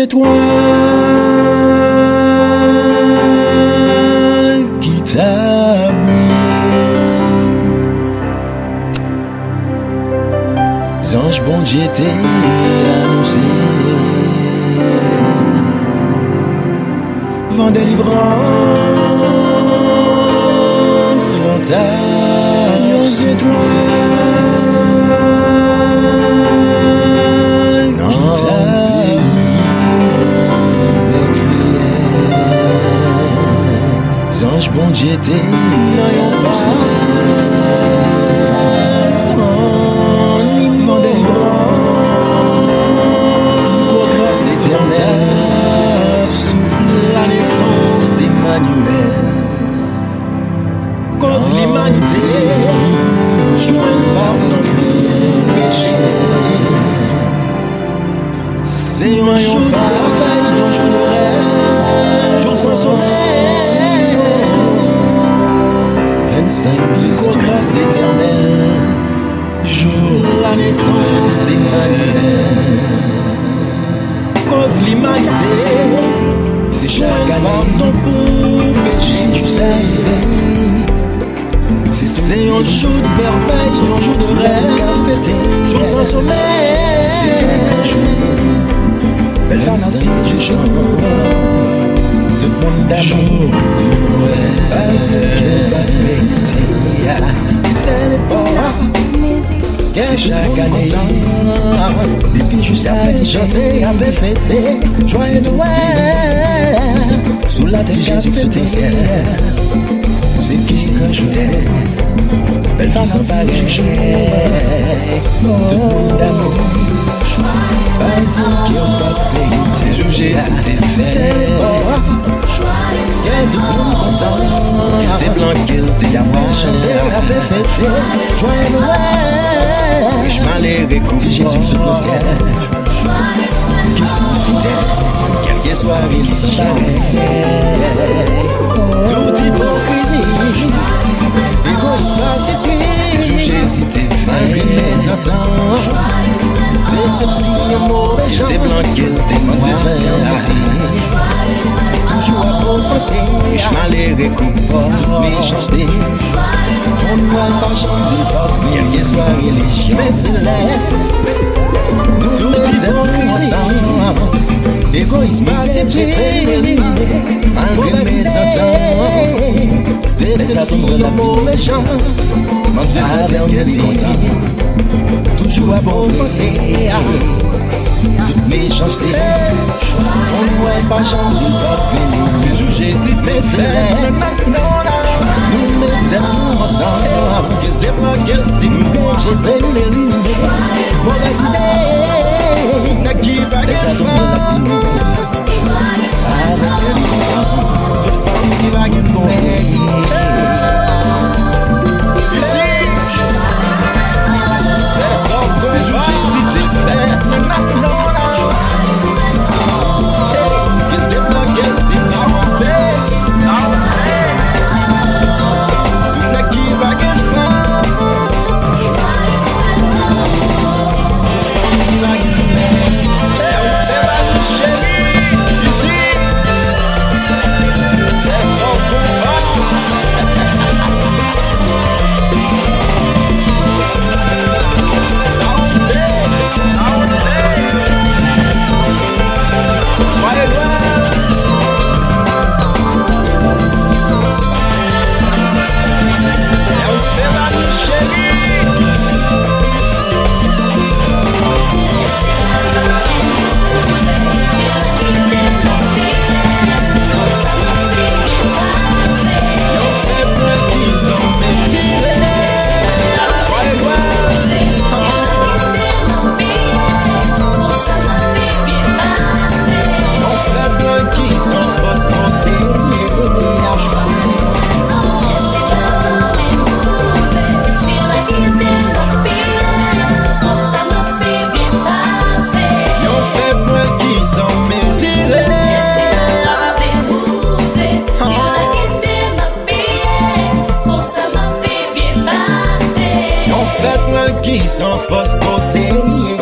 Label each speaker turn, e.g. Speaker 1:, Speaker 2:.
Speaker 1: étoiles qui t'abouillent, ange bon Dieu t'est annoncé, vent délivrance vent ta étoiles ange bon Dieu t'es annoncé, vent délivrance, grâce éternelle, souffle la naissance d'Emmanuel, cause l'humanité, joint par notre péché. C'est un jour de veille, un jour de rêve, jour sans sommeil, 25 000 grâce éternelle, jour la naissance d'Emmanuel. Cause l'humanité, c'est chaque année pour péché jusqu'à arriver. C'est un jour de merveille, un jour de rêve, jour sans sommeil, c'est un jour. Belle fanatique, je chante tout le monde d'amour de Noël. C'est l'effort, c'est chaque année. Depuis juste après chanter, après fêter, joyeux Noël. Sous la tête Jésus se ciel, c'est qui c'est que je t'aime. Belle fanatique, je chante tout le monde d'amour. C'est jour Jésus t'es fait, y'a tout le monde content, y'a t'es blanc, y'a t'es d'amour, chanter, y'a fait fêter, joyeux Noël. Je m'allais écouter Jésus sur le ciel, qui sont fidèles, quelle que soit il s'en pareil. Tout hypocrisie, égoïsme multiplie, c'est jour Jésus t'es fait, malgré mes attentes. Déception, mauvais gens, t'es blanc, t'es mauvais, toujours à compenser, je m'allais récupérer toutes mes chansons. On ne voit pas chanter, quelle que soit religion, mais c'est l'air. Nous mettons ensemble, égoïsme multiplié, malgré mes attentes. Déception, mauvais gens, manque de fraternité. Toujours à compenser toutes mes chansons. On ne voit pas changer c'est jour Jésus t'es fait. Nous mettons ensemble, nous jetons les lignes, mauvaises idées, qui va gagner avec le temps, toute femme qui va gagner bon. Qui s'en force côté.